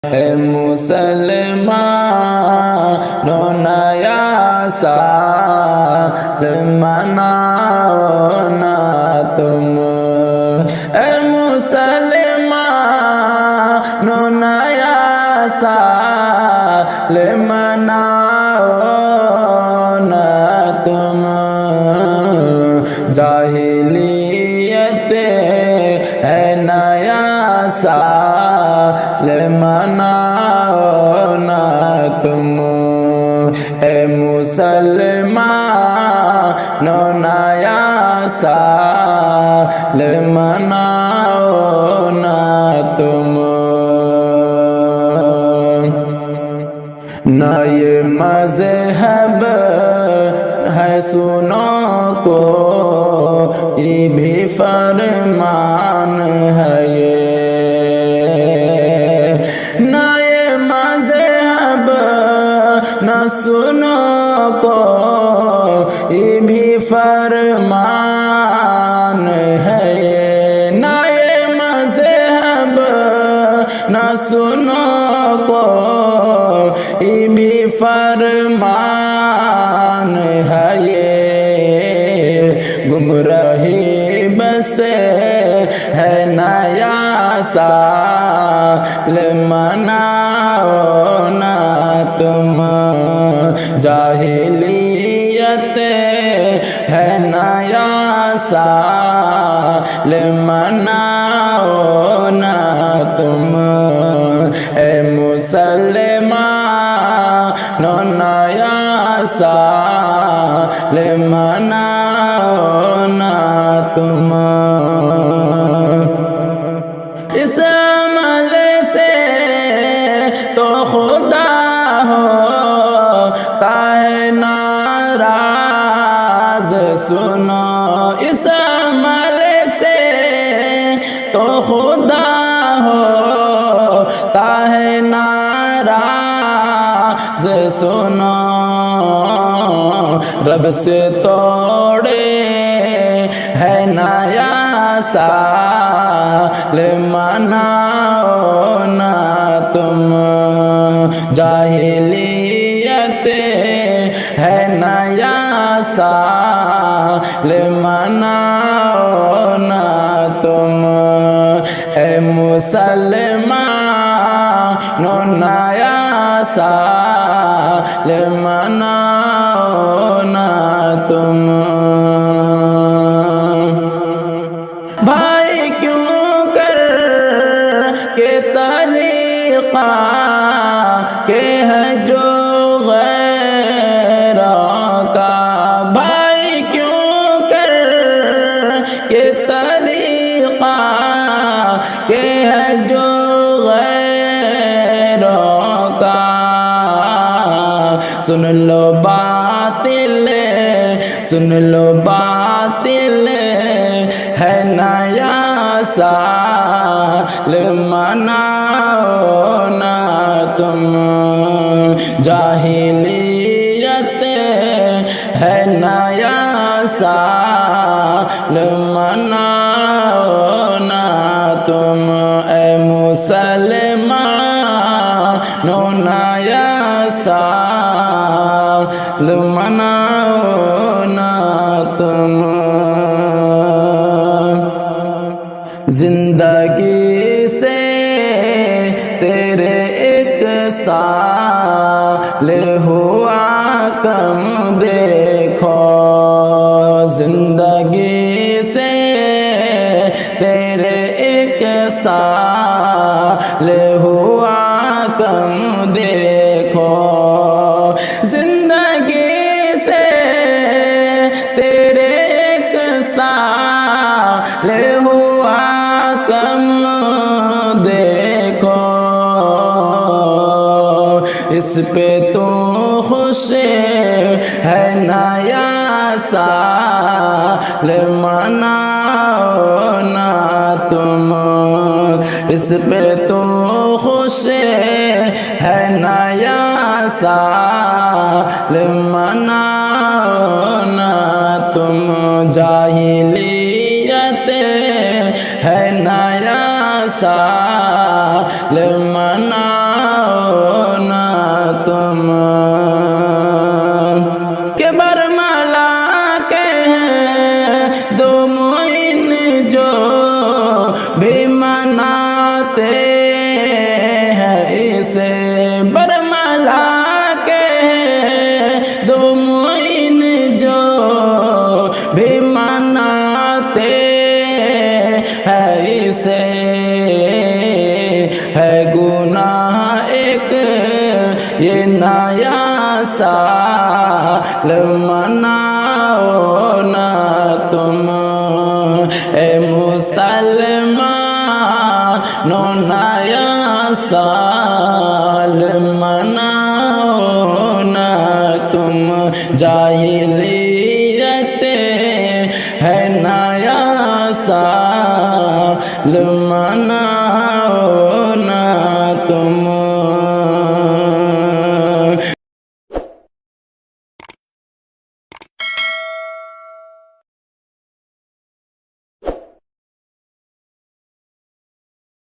মুসলমানো নয়া সাল মনাও না তুম মুসলমানো নয়া সাল মনাও না তুম जाहिलियत है नया साल मनाओ ना तुम ए मुसलमानो नया साल मनाओ ना तुम नए मज़हब है सुनो को ये भी फरमान है ये नए मज़हब न सुनो को ये भी फरमान है ये नए मज़हब न सुनो को ये भी फरमान है ये गुमराही बस है नया साल मनाओ ना तुम जाहिलियत है नया साल मनाओ ना तुम ए मुसलमानो नया साल मनाओ ना तुम इस अमल से तो खुदा होता है नाराज सुनो इस अमल से तो खुदा होता है नाराज सुनो रब से तोड़े है नया साल मनाओ ना तुम जाहिलियत है नया साल मनाओ ना तुम ए मुसलमानो नया साल मनाओ ना तुम भाई क्यों कर के तरीक़ा के है जो गैरों का भाई क्यों कर के तरीक़ा के है जो गैरों का सुन लो बातिल सुन लो बातिल है नया साल मनाओ ना तुम जाहिलियत है नया साल मनाओ ना तुम ए मुसलमानो नया साल मनाओ ना तुम जिंदगी से तेरे एक साल हुआ कम देखो जिंदगी से तेरे एक साल हुआ कम देखो जिंदगी से तेरे एक साल हुआ कम देखो इस पे तो खुश है नया साल मनाओ ना तुम इस पे तो खुश है नया साल मनाओ ना तुम जाहिलियत है नया साल मनाओ نیا سال مناؤ نا تم اے مسلمانوں نیا سال مناؤ نا تم جائے